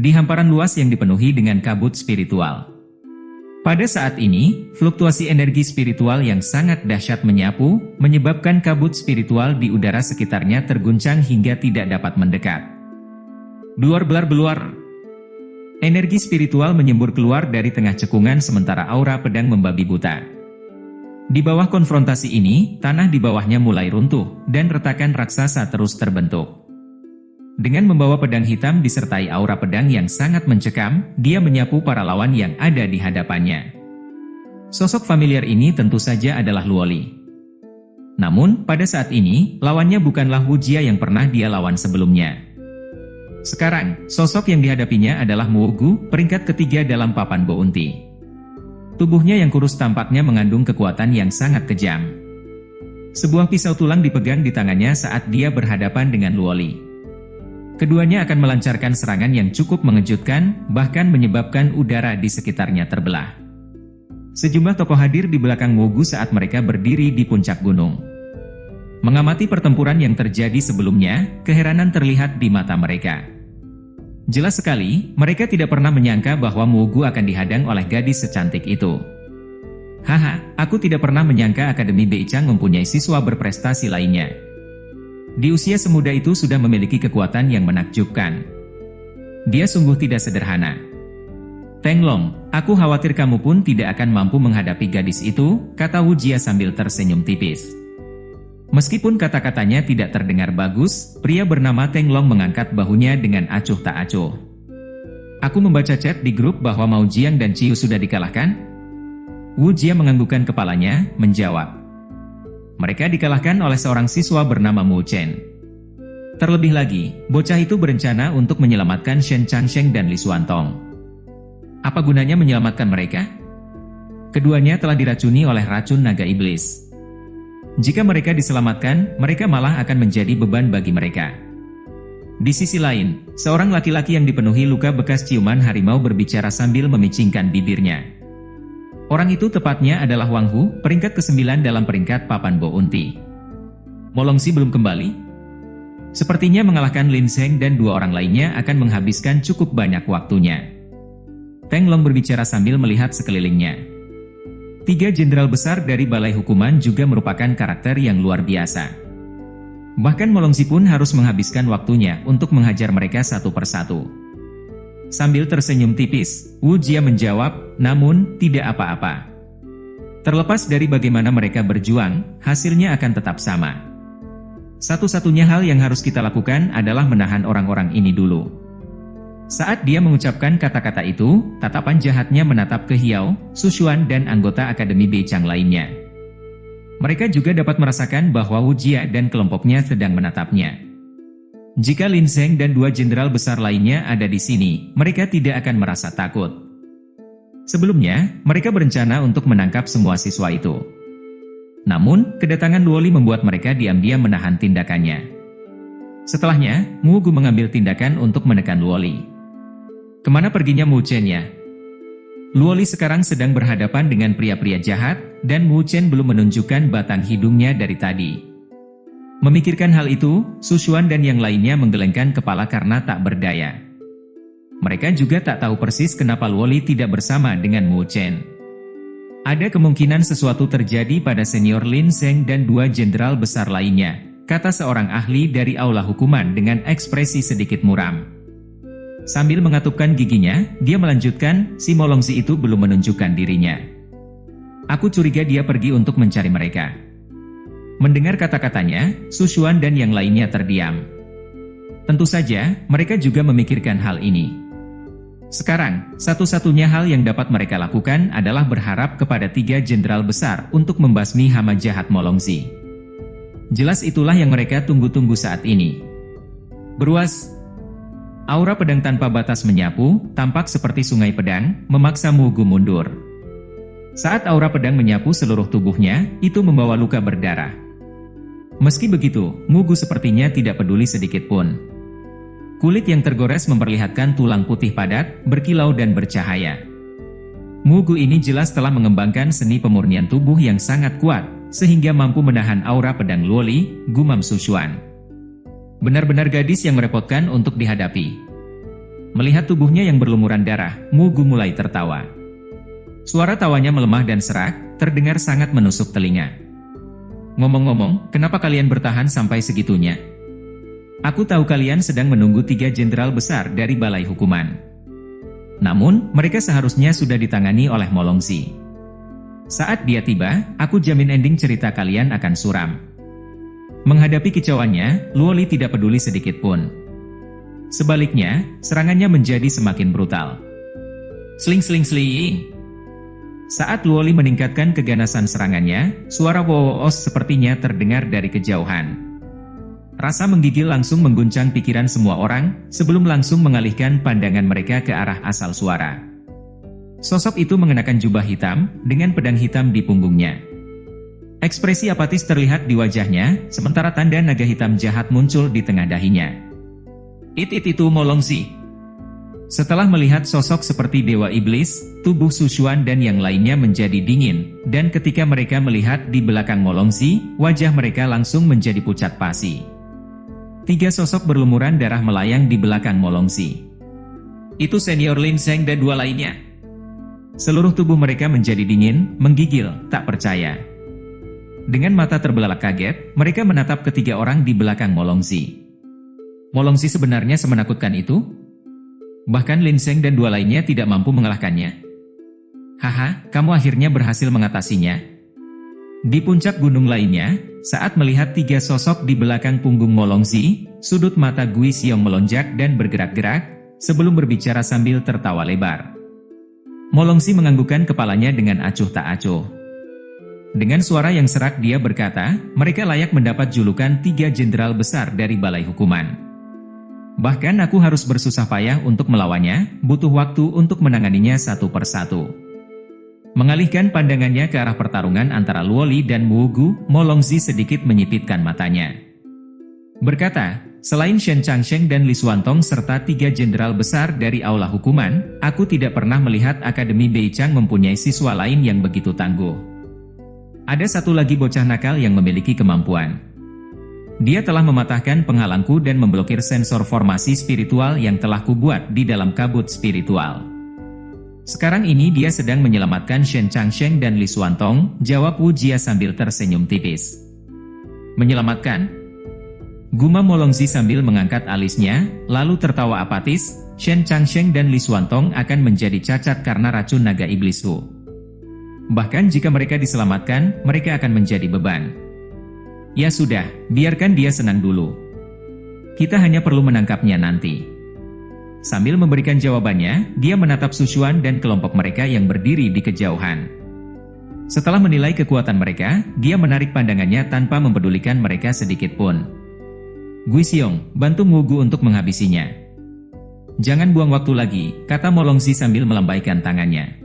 di hamparan luas yang dipenuhi dengan kabut spiritual. Pada saat ini, fluktuasi energi spiritual yang sangat dahsyat menyapu, menyebabkan kabut spiritual di udara sekitarnya terguncang hingga tidak dapat mendekat. Beluar-belar-beluar. Energi spiritual menyembur keluar dari tengah cekungan sementara aura pedang membabi buta. Di bawah konfrontasi ini, tanah di bawahnya mulai runtuh, dan retakan raksasa terus terbentuk. Dengan membawa pedang hitam disertai aura pedang yang sangat mencekam, dia menyapu para lawan yang ada di hadapannya. Sosok familiar ini tentu saja adalah Luoli. Namun, pada saat ini, lawannya bukanlah Wu Jia yang pernah dia lawan sebelumnya. Sekarang, sosok yang dihadapinya adalah Mu Gu, peringkat ketiga dalam papan Bounty. Tubuhnya yang kurus tampaknya mengandung kekuatan yang sangat kejam. Sebuah pisau tulang dipegang di tangannya saat dia berhadapan dengan Luoli. Keduanya akan melancarkan serangan yang cukup mengejutkan, bahkan menyebabkan udara di sekitarnya terbelah. Sejumlah tokoh hadir di belakang Mu Gu saat mereka berdiri di puncak gunung. Mengamati pertempuran yang terjadi sebelumnya, keheranan terlihat di mata mereka. Jelas sekali, mereka tidak pernah menyangka bahwa Mu Gu akan dihadang oleh gadis secantik itu. Haha, aku tidak pernah menyangka Akademi Beichang mempunyai siswa berprestasi lainnya. Di usia semuda itu sudah memiliki kekuatan yang menakjubkan. Dia sungguh tidak sederhana. Teng Long, aku khawatir kamu pun tidak akan mampu menghadapi gadis itu, kata Wu Jia sambil tersenyum tipis. Meskipun kata-katanya tidak terdengar bagus, pria bernama Teng Long mengangkat bahunya dengan acuh tak acuh. Aku membaca chat di grup bahwa Mao Jiang dan Ciu sudah dikalahkan? Wu Jia menganggukkan kepalanya, menjawab. Mereka dikalahkan oleh seorang siswa bernama Mu Chen. Terlebih lagi, bocah itu berencana untuk menyelamatkan Shen Changsheng dan Li Xuantong. Apa gunanya menyelamatkan mereka? Keduanya telah diracuni oleh racun naga iblis. Jika mereka diselamatkan, mereka malah akan menjadi beban bagi mereka. Di sisi lain, seorang laki-laki yang dipenuhi luka bekas ciuman harimau berbicara sambil memicingkan bibirnya. Orang itu tepatnya adalah Wang Hu, peringkat ke-9 dalam peringkat papan Bounty. Molongsi belum kembali? Sepertinya mengalahkan Lin Zheng dan dua orang lainnya akan menghabiskan cukup banyak waktunya. Teng Long berbicara sambil melihat sekelilingnya. 3 jenderal besar dari Balai Hukuman juga merupakan karakter yang luar biasa. Bahkan Molongsi pun harus menghabiskan waktunya untuk menghajar mereka satu persatu. Sambil tersenyum tipis, Wu Jia menjawab, namun, tidak apa-apa. Terlepas dari bagaimana mereka berjuang, hasilnya akan tetap sama. Satu-satunya hal yang harus kita lakukan adalah menahan orang-orang ini dulu. Saat dia mengucapkan kata-kata itu, tatapan jahatnya menatap ke Hiao, Su Xuan dan anggota Akademi Beichang lainnya. Mereka juga dapat merasakan bahwa Wu Jia dan kelompoknya sedang menatapnya. Jika Lin Zheng dan 2 jenderal besar lainnya ada di sini, mereka tidak akan merasa takut. Sebelumnya, mereka berencana untuk menangkap semua siswa itu. Namun, kedatangan Luoli membuat mereka diam-diam menahan tindakannya. Setelahnya, Mu Gu mengambil tindakan untuk menekan Luoli. Kemana perginya Mu Chen ya? Luoli sekarang sedang berhadapan dengan pria-pria jahat, dan Mu Chen belum menunjukkan batang hidungnya dari tadi. Memikirkan hal itu, Su Xuan dan yang lainnya menggelengkan kepala karena tak berdaya. Mereka juga tak tahu persis kenapa Luoli tidak bersama dengan Mu Chen. Ada kemungkinan sesuatu terjadi pada senior Lin Zheng dan 2 jenderal besar lainnya, kata seorang ahli dari aula hukuman dengan ekspresi sedikit muram. Sambil mengatupkan giginya, dia melanjutkan, si Molongsi itu belum menunjukkan dirinya. Aku curiga dia pergi untuk mencari mereka. Mendengar kata-katanya, Su Xuan dan yang lainnya terdiam. Tentu saja, mereka juga memikirkan hal ini. Sekarang, satu-satunya hal yang dapat mereka lakukan adalah berharap kepada 3 jenderal besar untuk membasmi hama jahat Molongsi. Jelas itulah yang mereka tunggu-tunggu saat ini. Beruas. Aura pedang tanpa batas menyapu, tampak seperti sungai pedang, memaksa Mu Gu mundur. Saat aura pedang menyapu seluruh tubuhnya, itu membawa luka berdarah. Meski begitu, Mu Gu sepertinya tidak peduli sedikit pun. Kulit yang tergores memperlihatkan tulang putih padat, berkilau dan bercahaya. Mu Gu ini jelas telah mengembangkan seni pemurnian tubuh yang sangat kuat, sehingga mampu menahan aura pedang Luoli, gumam Su Xuan. Benar-benar gadis yang merepotkan untuk dihadapi. Melihat tubuhnya yang berlumuran darah, Mu Gu mulai tertawa. Suara tawanya melemah dan serak, terdengar sangat menusuk telinga. Ngomong-ngomong, kenapa kalian bertahan sampai segitunya? Aku tahu kalian sedang menunggu 3 jenderal besar dari balai hukuman. Namun, mereka seharusnya sudah ditangani oleh Molongsi. Saat dia tiba, aku jamin ending cerita kalian akan suram. Menghadapi kicauannya, Luoli tidak peduli sedikit pun. Sebaliknya, serangannya menjadi semakin brutal. Sling-sling-sling. Saat Luoli meningkatkan keganasan serangannya, suara woos sepertinya terdengar dari kejauhan. Rasa menggigil langsung mengguncang pikiran semua orang, sebelum langsung mengalihkan pandangan mereka ke arah asal suara. Sosok itu mengenakan jubah hitam, dengan pedang hitam di punggungnya. Ekspresi apatis terlihat di wajahnya, sementara tanda naga hitam jahat muncul di tengah dahinya. Itu Molongsi. Setelah melihat sosok seperti Dewa Iblis, tubuh Sushuan dan yang lainnya menjadi dingin, dan ketika mereka melihat di belakang Molongsi, wajah mereka langsung menjadi pucat pasi. 3 sosok berlumuran darah melayang di belakang Molongsi. Itu Senior Lin Seng dan 2 lainnya. Seluruh tubuh mereka menjadi dingin, menggigil, tak percaya. Dengan mata terbelalak kaget, mereka menatap ketiga orang di belakang Molongsi. Molongsi sebenarnya semenakutkan itu? Bahkan Lin Seng dan 2 lainnya tidak mampu mengalahkannya. Haha, kamu akhirnya berhasil mengatasinya. Di puncak gunung lainnya, saat melihat 3 sosok di belakang punggung Molongsi, sudut mata Gui Xiong melonjak dan bergerak-gerak, sebelum berbicara sambil tertawa lebar. Molongsi menganggukkan kepalanya dengan acuh tak acuh. Dengan suara yang serak dia berkata, mereka layak mendapat julukan 3 jenderal besar dari balai hukuman. Bahkan aku harus bersusah payah untuk melawannya, butuh waktu untuk menanganinya satu persatu. Mengalihkan pandangannya ke arah pertarungan antara Luoli dan Mu Gu, Molongsi sedikit menyipitkan matanya. Berkata, selain Shen Changsheng dan Li Xuantong serta 3 jenderal besar dari aula hukuman, aku tidak pernah melihat Akademi Beichang mempunyai siswa lain yang begitu tangguh. Ada satu lagi bocah nakal yang memiliki kemampuan. Dia telah mematahkan penghalangku dan memblokir sensor formasi spiritual yang telah kubuat di dalam kabut spiritual. Sekarang ini dia sedang menyelamatkan Shen Changsheng dan Li Xuantong, jawab Wu Jia sambil tersenyum tipis. Menyelamatkan? Gumam Molongsi sambil mengangkat alisnya, lalu tertawa apatis, Shen Changsheng dan Li Xuantong akan menjadi cacat karena racun naga iblis Wu. Bahkan jika mereka diselamatkan, mereka akan menjadi beban. Ya sudah, biarkan dia senang dulu. Kita hanya perlu menangkapnya nanti. Sambil memberikan jawabannya, dia menatap Sushuan dan kelompok mereka yang berdiri di kejauhan. Setelah menilai kekuatan mereka, dia menarik pandangannya tanpa mempedulikan mereka sedikit pun. Gui Xiong, bantu Mu Gu untuk menghabisinya. Jangan buang waktu lagi, kata Molongsi sambil melambaikan tangannya.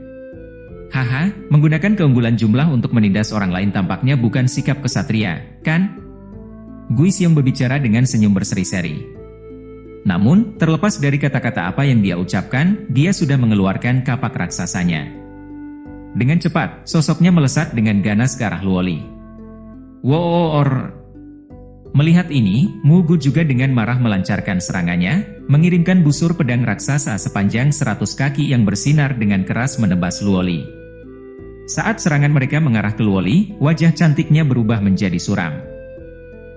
Haha, menggunakan keunggulan jumlah untuk menindas orang lain tampaknya bukan sikap kesatria, kan? Gui Xiong berbicara dengan senyum berseri-seri. Namun, terlepas dari kata-kata apa yang dia ucapkan, dia sudah mengeluarkan kapak raksasanya. Dengan cepat, sosoknya melesat dengan ganas ke arah Luoli. Woor! Melihat ini, Mu Gu juga dengan marah melancarkan serangannya, mengirimkan busur pedang raksasa sepanjang 100 kaki yang bersinar dengan keras menebas Luoli. Saat serangan mereka mengarah ke Luoli, wajah cantiknya berubah menjadi suram.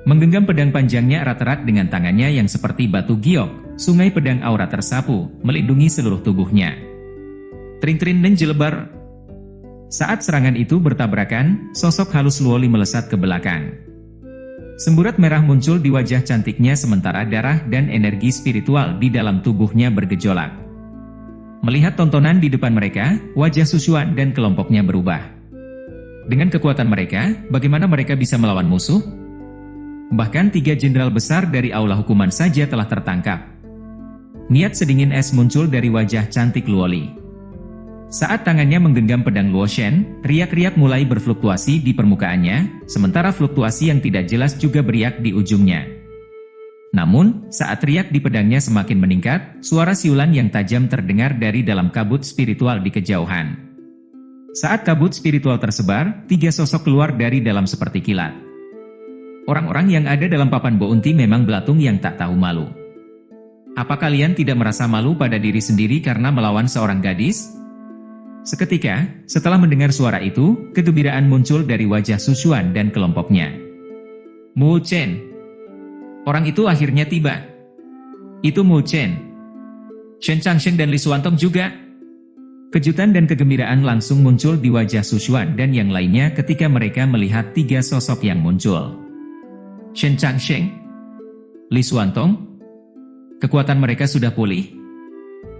Menggenggam pedang panjangnya erat-erat dengan tangannya yang seperti batu giok, sungai pedang aura tersapu, melindungi seluruh tubuhnya. Tring-tring menjelebar. Saat serangan itu bertabrakan, sosok halus Luoli melesat ke belakang. Semburat merah muncul di wajah cantiknya sementara darah dan energi spiritual di dalam tubuhnya bergejolak. Melihat tontonan di depan mereka, wajah Sushuan dan kelompoknya berubah. Dengan kekuatan mereka, bagaimana mereka bisa melawan musuh? Bahkan 3 jenderal besar dari aula hukuman saja telah tertangkap. Niat sedingin es muncul dari wajah cantik Luoli. Saat tangannya menggenggam pedang Luo Shen, riak-riak mulai berfluktuasi di permukaannya, sementara fluktuasi yang tidak jelas juga beriak di ujungnya. Namun, saat riak di pedangnya semakin meningkat, suara siulan yang tajam terdengar dari dalam kabut spiritual di kejauhan. Saat kabut spiritual tersebar, 3 sosok keluar dari dalam seperti kilat. Orang-orang yang ada dalam papan Bounty memang belatung yang tak tahu malu. Apa kalian tidak merasa malu pada diri sendiri karena melawan seorang gadis? Seketika, setelah mendengar suara itu, kegembiraan muncul dari wajah Su Xuan dan kelompoknya. Mu Chen. Orang itu akhirnya tiba. Itu Mu Chen. Shen Changsheng dan Li Xuantong juga. Kejutan dan kegembiraan langsung muncul di wajah Su Xuan dan yang lainnya ketika mereka melihat tiga sosok yang muncul. Shen Changsheng, Li Xuantong. Kekuatan mereka sudah pulih.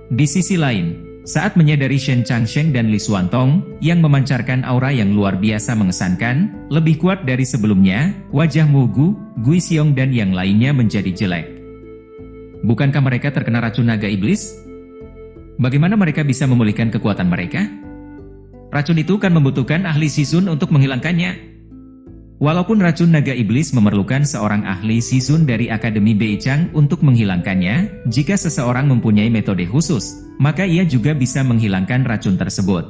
Di sisi lain, saat menyadari Shen Changsheng dan Li Xuantong yang memancarkan aura yang luar biasa mengesankan, lebih kuat dari sebelumnya, wajah Mu Gu, Gui Xiong dan yang lainnya menjadi jelek. Bukankah mereka terkena racun naga iblis? Bagaimana mereka bisa memulihkan kekuatan mereka? Racun itu kan membutuhkan ahli Shizun untuk menghilangkannya. Walaupun racun naga iblis memerlukan seorang ahli Shizun dari Akademi Beichang untuk menghilangkannya, jika seseorang mempunyai metode khusus, maka ia juga bisa menghilangkan racun tersebut.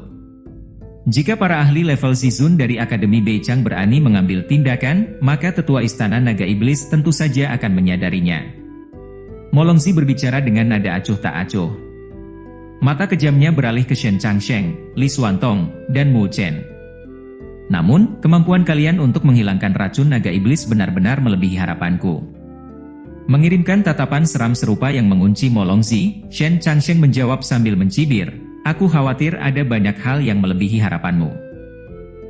Jika para ahli level Shizun dari Akademi Beichang berani mengambil tindakan, maka tetua Istana Naga Iblis tentu saja akan menyadarinya. Molongzi berbicara dengan nada acuh tak acuh. Mata kejamnya beralih ke Shen Changsheng, Li Xuantong, dan Mu Chen. Namun, kemampuan kalian untuk menghilangkan racun naga iblis benar-benar melebihi harapanku. Mengirimkan tatapan seram serupa yang mengunci Molongzi, Shen Changsheng menjawab sambil mencibir, aku khawatir ada banyak hal yang melebihi harapanmu.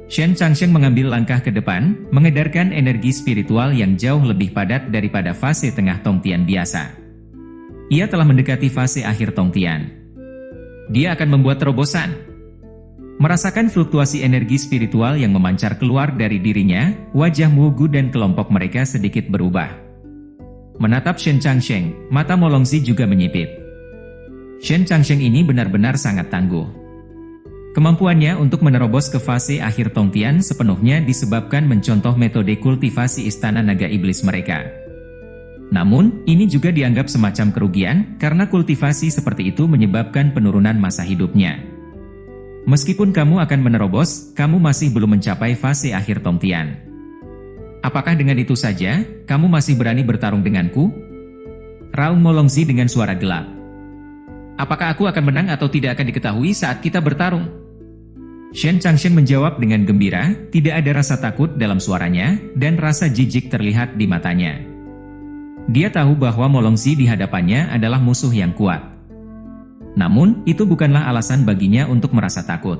Shen Changsheng mengambil langkah ke depan, mengedarkan energi spiritual yang jauh lebih padat daripada fase tengah Tongtian biasa. Ia telah mendekati fase akhir Tongtian. Dia akan membuat terobosan. Merasakan fluktuasi energi spiritual yang memancar keluar dari dirinya, wajah Mu Gu dan kelompok mereka sedikit berubah. Menatap Shen Changsheng, mata Molongzi juga menyipit. Shen Changsheng ini benar-benar sangat tangguh. Kemampuannya untuk menerobos ke fase akhir Tongtian sepenuhnya disebabkan mencontoh metode kultivasi Istana Naga Iblis mereka. Namun, ini juga dianggap semacam kerugian, karena kultivasi seperti itu menyebabkan penurunan masa hidupnya. Meskipun kamu akan menerobos, kamu masih belum mencapai fase akhir Tongtian. Apakah dengan itu saja, kamu masih berani bertarung denganku? Raung Molongzi dengan suara gelap. Apakah aku akan menang atau tidak akan diketahui saat kita bertarung? Shen Changsheng menjawab dengan gembira, tidak ada rasa takut dalam suaranya, dan rasa jijik terlihat di matanya. Dia tahu bahwa Molongzi di hadapannya adalah musuh yang kuat. Namun, itu bukanlah alasan baginya untuk merasa takut.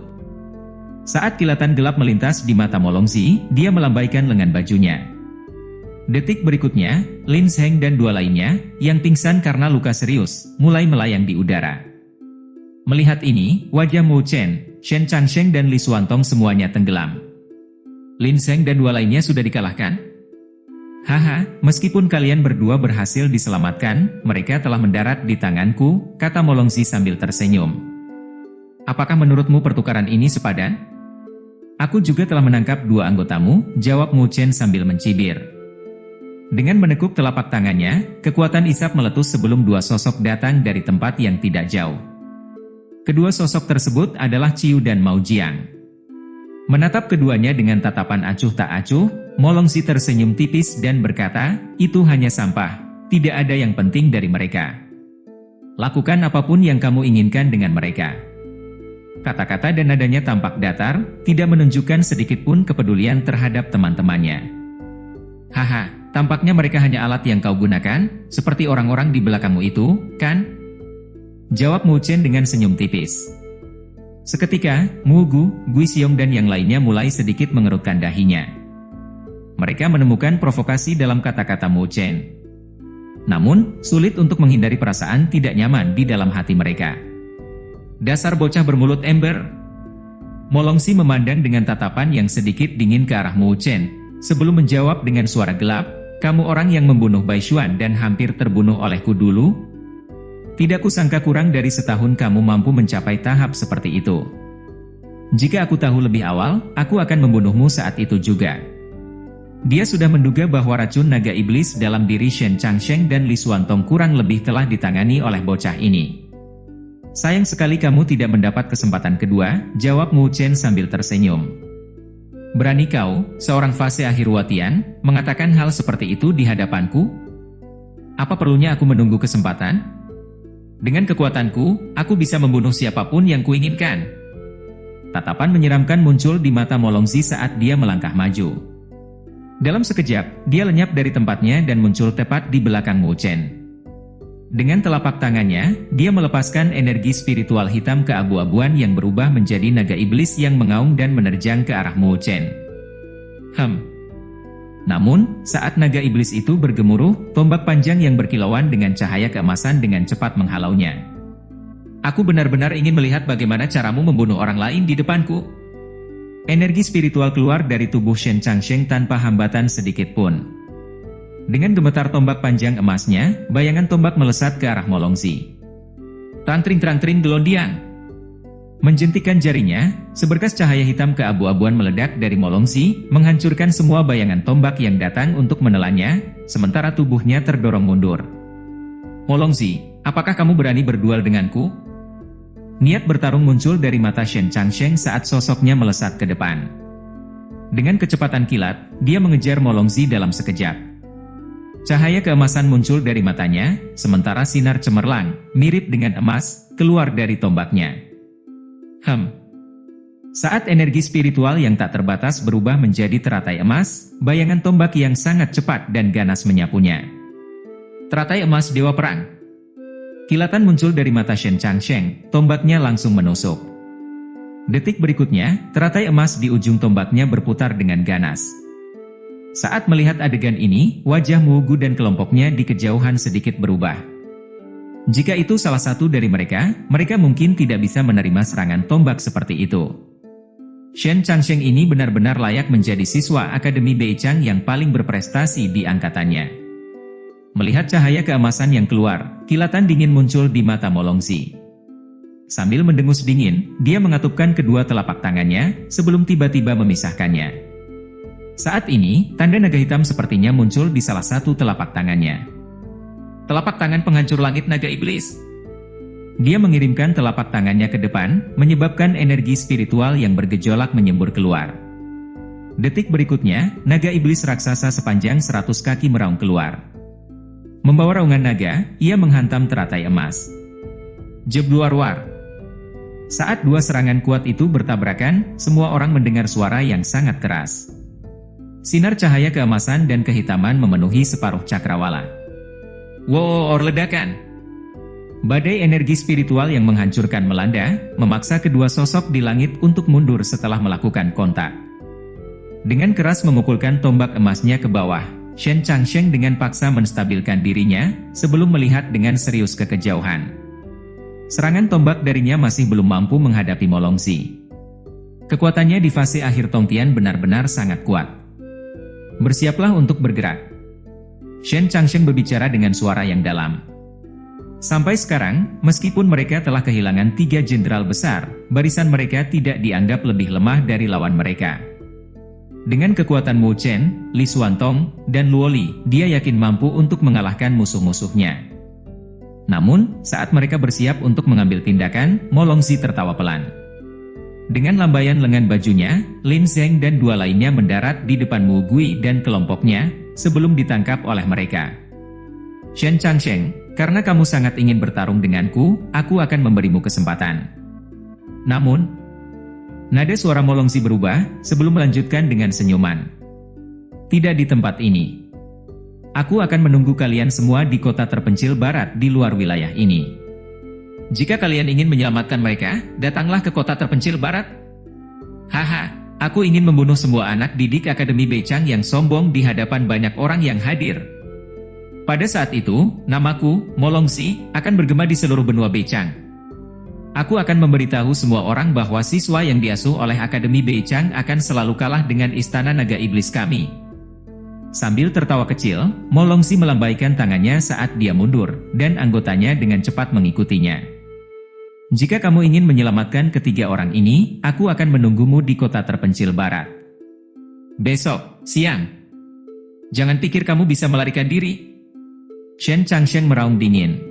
Saat kilatan gelap melintas di mata Molongzi, dia melambaikan lengan bajunya. Detik berikutnya, Lin Zheng dan dua lainnya, yang pingsan karena luka serius, mulai melayang di udara. Melihat ini, wajah Mu Chen, Shen Changsheng dan Li Xuantong semuanya tenggelam. Lin Zheng dan dua lainnya sudah dikalahkan? Haha, meskipun kalian berdua berhasil diselamatkan, mereka telah mendarat di tanganku, kata Molongzi sambil tersenyum. Apakah menurutmu pertukaran ini sepadan? Aku juga telah menangkap dua anggotamu, jawab Mu Chen sambil mencibir. Dengan menekuk telapak tangannya, kekuatan isap meletus sebelum dua sosok datang dari tempat yang tidak jauh. Kedua sosok tersebut adalah Ciu dan Mao Jiang. Menatap keduanya dengan tatapan acuh tak acuh, Molongzi tersenyum tipis dan berkata, itu hanya sampah, tidak ada yang penting dari mereka. Lakukan apapun yang kamu inginkan dengan mereka. Kata-kata dan nadanya tampak datar, tidak menunjukkan sedikitpun kepedulian terhadap teman-temannya. Haha, tampaknya mereka hanya alat yang kau gunakan, seperti orang-orang di belakangmu itu, kan? Jawab Mu Chen dengan senyum tipis. Seketika, Mu Gu, Gui Xiong dan yang lainnya mulai sedikit mengerutkan dahinya. Mereka menemukan provokasi dalam kata-kata Mu Chen. Namun, sulit untuk menghindari perasaan tidak nyaman di dalam hati mereka. Dasar bocah bermulut ember. Molongzi memandang dengan tatapan yang sedikit dingin ke arah Mu Chen, sebelum menjawab dengan suara gelap, kamu orang yang membunuh Bai Xuan dan hampir terbunuh olehku dulu? Tidak kusangka kurang dari setahun kamu mampu mencapai tahap seperti itu. Jika aku tahu lebih awal, aku akan membunuhmu saat itu juga. Dia sudah menduga bahwa racun naga iblis dalam diri Shen Changsheng dan Li Xuantong kurang lebih telah ditangani oleh bocah ini. Sayang sekali kamu tidak mendapat kesempatan kedua, jawab Mu Chen sambil tersenyum. Berani kau, seorang fase akhir Watian, mengatakan hal seperti itu di hadapanku? Apa perlunya aku menunggu kesempatan? Dengan kekuatanku, aku bisa membunuh siapapun yang kuinginkan. Tatapan menyeramkan muncul di mata Molongzi saat dia melangkah maju. Dalam sekejap, dia lenyap dari tempatnya dan muncul tepat di belakang Mu Chen. Dengan telapak tangannya, dia melepaskan energi spiritual hitam keabu-abuan yang berubah menjadi naga iblis yang mengaum dan menerjang ke arah Mu Chen. Namun, saat naga iblis itu bergemuruh, tombak panjang yang berkilauan dengan cahaya keemasan dengan cepat menghalaunya. Aku benar-benar ingin melihat bagaimana caramu membunuh orang lain di depanku. Energi spiritual keluar dari tubuh Shen Changsheng tanpa hambatan sedikit pun. Dengan gemetar tombak panjang emasnya, bayangan tombak melesat ke arah Molongzi. Trang-tring gelondiang. Menjentikkan jarinya, seberkas cahaya hitam keabu-abuan meledak dari Molongzi, menghancurkan semua bayangan tombak yang datang untuk menelannya, sementara tubuhnya terdorong mundur. Molongzi, apakah kamu berani berduel denganku? Niat bertarung muncul dari mata Shen Changsheng saat sosoknya melesat ke depan. Dengan kecepatan kilat, dia mengejar Molongzi dalam sekejap. Cahaya keemasan muncul dari matanya, sementara sinar cemerlang, mirip dengan emas, keluar dari tombaknya. Saat energi spiritual yang tak terbatas berubah menjadi teratai emas, bayangan tombak yang sangat cepat dan ganas menyapunya. Teratai emas Dewa Perang. Kilatan muncul dari mata Shen Changsheng, tombaknya langsung menusuk. Detik berikutnya, teratai emas di ujung tombaknya berputar dengan ganas. Saat melihat adegan ini, wajah Mu Gu dan kelompoknya di kejauhan sedikit berubah. Jika itu salah satu dari mereka mungkin tidak bisa menerima serangan tombak seperti itu. Shen Changsheng ini benar-benar layak menjadi siswa Akademi Beichang yang paling berprestasi di angkatannya. Melihat cahaya keemasan yang keluar, kilatan dingin muncul di mata Molongzi. Sambil mendengus dingin, dia mengatupkan kedua telapak tangannya sebelum tiba-tiba memisahkannya. Saat ini, tanda naga hitam sepertinya muncul di salah satu telapak tangannya. Telapak tangan penghancur langit naga iblis. Dia mengirimkan telapak tangannya ke depan, menyebabkan energi spiritual yang bergejolak menyembur keluar. Detik berikutnya, naga iblis raksasa sepanjang 100 kaki meraung keluar. Membawa raungan naga, ia menghantam teratai emas. Jebluar-war. Saat dua serangan kuat itu bertabrakan, semua orang mendengar suara yang sangat keras. Sinar cahaya keemasan dan kehitaman memenuhi separuh cakrawala. Wow, ledakan! Badai energi spiritual yang menghancurkan melanda, memaksa kedua sosok di langit untuk mundur setelah melakukan kontak. Dengan keras memukulkan tombak emasnya ke bawah, Shen Changsheng dengan paksa menstabilkan dirinya, sebelum melihat dengan serius ke kejauhan. Serangan tombak darinya masih belum mampu menghadapi Molongzi. Kekuatannya di fase akhir Tongtian benar-benar sangat kuat. Bersiaplah untuk bergerak. Shen Changsheng berbicara dengan suara yang dalam. Sampai sekarang, meskipun mereka telah kehilangan 3 jenderal besar, barisan mereka tidak dianggap lebih lemah dari lawan mereka. Dengan kekuatan Mu Chen, Li Xuantong, dan Luo Li, dia yakin mampu untuk mengalahkan musuh-musuhnya. Namun, saat mereka bersiap untuk mengambil tindakan, Molongzi tertawa pelan. Dengan lambaian lengan bajunya, Lin Zheng dan dua lainnya mendarat di depan Mu Gui dan kelompoknya, sebelum ditangkap oleh mereka. Shen Changsheng, karena kamu sangat ingin bertarung denganku, aku akan memberimu kesempatan. Namun, nada suara Molongzi berubah, sebelum melanjutkan dengan senyuman. Tidak di tempat ini. Aku akan menunggu kalian semua di kota terpencil barat di luar wilayah ini. Jika kalian ingin menyelamatkan mereka, datanglah ke kota terpencil barat. Haha, aku ingin membunuh semua anak didik Akademi Beichang yang sombong di hadapan banyak orang yang hadir. Pada saat itu, namaku, Molongzi, akan bergema di seluruh benua Beichang. Aku akan memberitahu semua orang bahwa siswa yang diasuh oleh Akademi Beichang akan selalu kalah dengan istana naga iblis kami. Sambil tertawa kecil, Molongzi melambaikan tangannya saat dia mundur, dan anggotanya dengan cepat mengikutinya. Jika kamu ingin menyelamatkan ketiga orang ini, aku akan menunggumu di kota terpencil barat. Besok, siang. Jangan pikir kamu bisa melarikan diri. Shen Changsheng meraung dingin.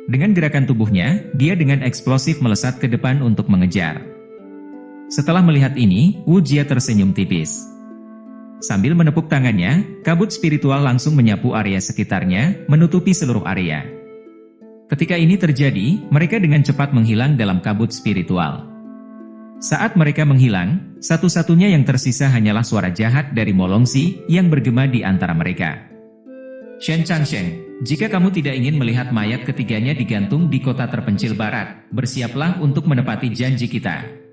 Dengan gerakan tubuhnya, dia dengan eksplosif melesat ke depan untuk mengejar. Setelah melihat ini, Wu Jia tersenyum tipis. Sambil menepuk tangannya, kabut spiritual langsung menyapu area sekitarnya, menutupi seluruh area. Ketika ini terjadi, mereka dengan cepat menghilang dalam kabut spiritual. Saat mereka menghilang, satu-satunya yang tersisa hanyalah suara jahat dari Molongsi yang bergema di antara mereka. Shen Changsheng, jika kamu tidak ingin melihat mayat ketiganya digantung di kota terpencil barat, bersiaplah untuk menepati janji kita.